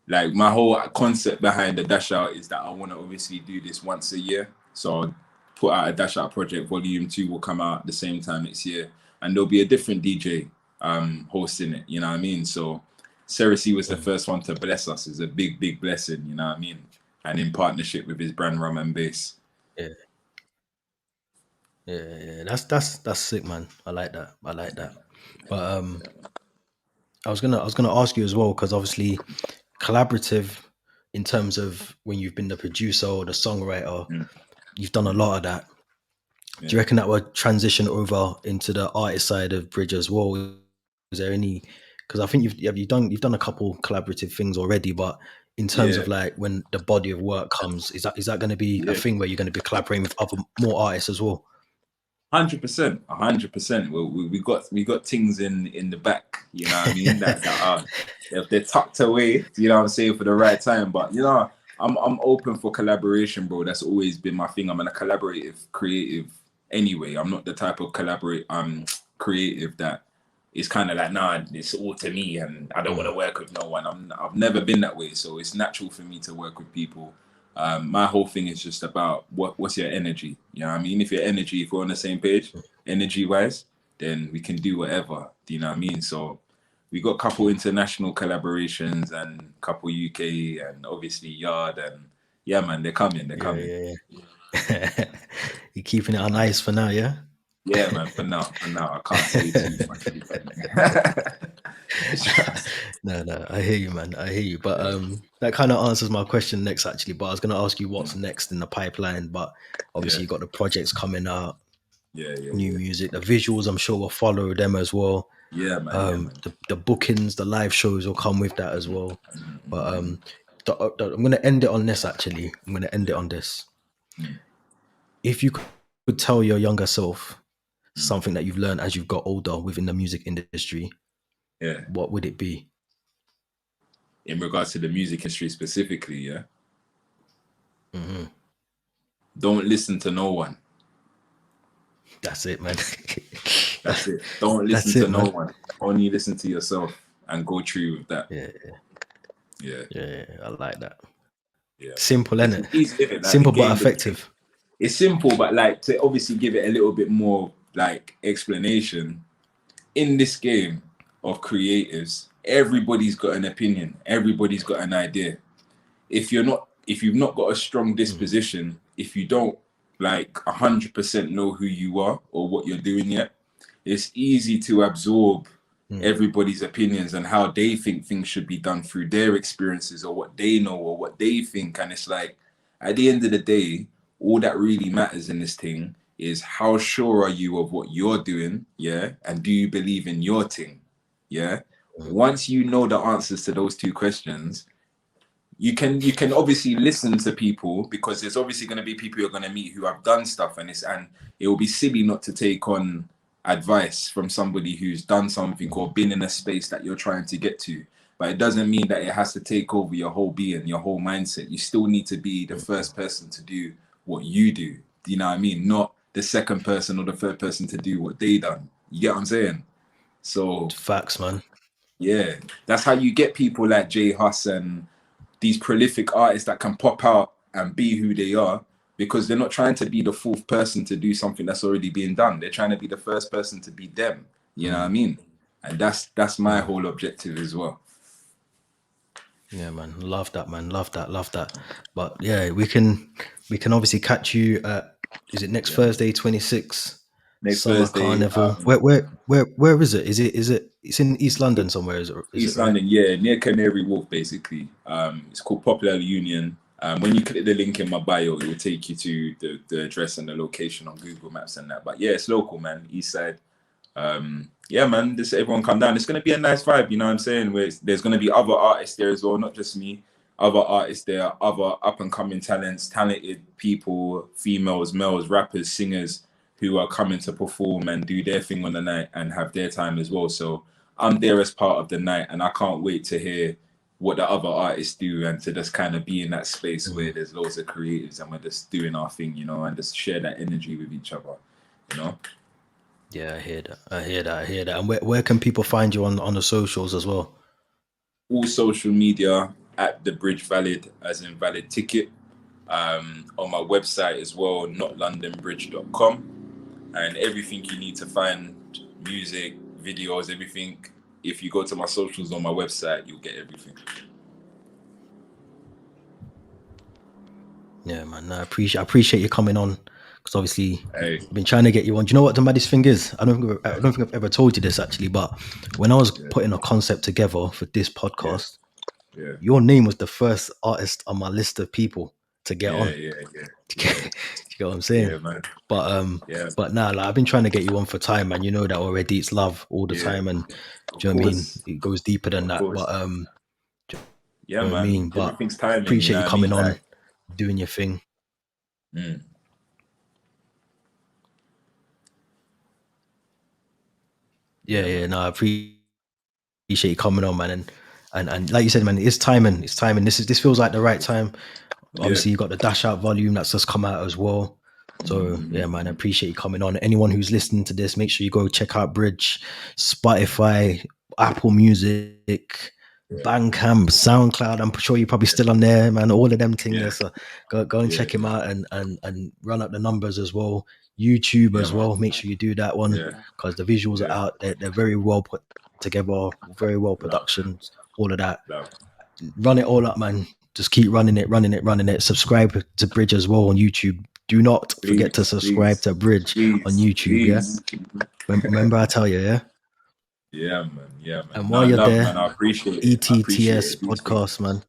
like my whole concept behind the Dash Out is that I want to obviously do this once a year. So I'll put out a Dash Out project. Volume 2 will come out at the same time next year, and there'll be a different DJ hosting it. You know what I mean? So Serisi was the first one to bless us. It's a big blessing. You know what I mean? And in partnership with his brand Rum and Bass. Yeah. That's sick, man. I like that. But I was gonna ask you as well, because obviously collaborative in terms of when you've been the producer or the songwriter, you've done a lot of that. Do you reckon that would transition over into the artist side of Bridge as well? Is there any? Because I think you've done a couple collaborative things already, but in terms of like when the body of work comes, is that going to be a thing where you're going to be collaborating with other more artists as well? 100%. We got things in the back, you know what I mean? that are if they're tucked away, you know what I'm saying, for the right time. But you know, I'm open for collaboration, bro. That's always been my thing. I'm a collaborative creative anyway. I'm not the type of creative that is kind of like, nah, it's all to me and I don't want to work with no one. I've never been that way, so it's natural for me to work with people. My whole thing is just about what's your energy. You know what I mean? If we're on the same page, energy wise, then we can do whatever. Do you know what I mean? So we got a couple international collaborations and a couple UK and obviously Yard, and yeah, man, they're coming. Yeah. You're keeping it on ice for now, yeah? Yeah, man, for now. I can't say too much. No, I hear you, man. I hear you. But that kind of answers my question next, actually. But I was going to ask you what's next in the pipeline. But obviously, you got the projects coming out, new music. The visuals, I'm sure, will follow them as well. Yeah, man. The bookings, the live shows will come with that as well. But I'm going to end it on this, actually. I'm going to end it on this. If you could tell your younger self something that you've learned as you've got older within the music industry, what would it be? In regards to the music industry specifically, yeah? Don't listen to no one. That's it, man. That's it. Don't listen to no one. Only listen to yourself and go true with that. Yeah. I like that. Yeah. Simple, isn't it? Easy, like, simple but effective. It's simple, but like to obviously give it a little bit more like explanation. In this game of creatives, everybody's got an opinion. Everybody's got an idea. If you've not got a strong disposition, if you don't like 100% know who you are or what you're doing yet, it's easy to absorb everybody's opinions and how they think things should be done through their experiences or what they know or what they think. And it's like, at the end of the day, all that really matters in this thing is how sure are you of what you're doing, yeah? And do you believe in your thing, yeah? Once you know the answers to those two questions, you can obviously listen to people, because there's obviously going to be people you're going to meet who have done stuff, and it will be silly not to take on advice from somebody who's done something or been in a space that you're trying to get to. But it doesn't mean that it has to take over your whole being, your whole mindset. You still need to be the first person to do what you do. Do you know what I mean? Not the second person or the third person to do what they done. You get what I'm saying? So facts, man. Yeah, that's how you get people like J Hus and these prolific artists that can pop out and be who they are, because they're not trying to be the fourth person to do something that's already being done. They're trying to be the first person to be them. You know what I mean? And that's my whole objective as well. Yeah, man. Love that, man. Love that. But yeah, we can obviously catch you at, is it next Thursday, 26th? Next Summer Thursday. Carnival. Where is it? Is it? It's in East London somewhere. Is East London, yeah, near Canary Wharf, basically. It's called Popular Union. When you click the link in my bio, it will take you to the address and the location on Google Maps and that. But yeah, it's local, man. East side. Yeah, man. Just everyone come down. It's gonna be a nice vibe. You know what I'm saying? Where there's gonna be other artists there as well, not just me. Other artists there, other up and coming talents, talented people, females, males, rappers, singers, who are coming to perform and do their thing on the night and have their time as well. So I'm there as part of the night, and I can't wait to hear what the other artists do and to just kind of be in that space where there's loads of creatives and we're just doing our thing, you know, and just share that energy with each other, you know? Yeah, I hear that. And where can people find you on the socials as well? All social media at The Bridge Valid, as in valid ticket. On my website as well, notlondonbridge.com. And everything you need to find, music, videos, everything. If you go to my socials on my website, you'll get everything. Yeah, man. I appreciate you coming on, because obviously I've been trying to get you on. Do you know what the maddest thing is? I don't think I've ever told you this actually, but when I was putting a concept together for this podcast, your name was the first artist on my list of people to get on. get what I'm saying? Yeah, man. Yeah. But nah, like I've been trying to get you on for time, man. You know that already. It's love all the time, and Of do you know what I mean? course. It goes deeper than Of that. course. But Yeah, you know what I man. mean? But Everything's timing. appreciate you what I coming mean? on, Like, doing your thing. mm, Yeah. No, I appreciate you coming on, man. And like you said, man, it's timing. It's timing. This feels like the right time. Obviously, you got the Dash Out volume that's just come out as well. So yeah, man, I appreciate you coming on. Anyone who's listening to this, make sure you go check out Bridge, Spotify, Apple Music, Bandcamp, SoundCloud. I'm sure you're probably still on there, man. All of them things there. So go and check him out and run up the numbers as well. YouTube as well. Make sure you do that one because the visuals are out. They're very well put together, very well productions, all of that. Run it all up, man. Just keep running it. Subscribe to Bridge as well on YouTube. Do not forget to subscribe to Bridge on YouTube. Yeah. Remember I tell you, yeah. Yeah, man. Yeah, man. And while you're there, man, I appreciate it. ETTS podcast, man.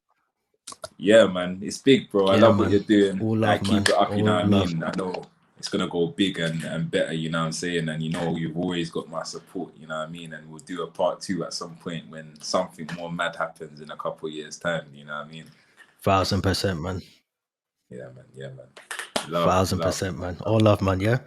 Yeah, man. It's big, bro. I love what you're doing. All love, keep man. it up, you All know what I love. mean? I know it's gonna go big and better, you know what I'm saying? And you know, you've always got my support, you know what I mean? And we'll do a part 2 at some point when something more mad happens in a couple of years' time, you know what I mean? 1000%, man. Yeah, man. Love, 1000%, man. All love, man. Yeah.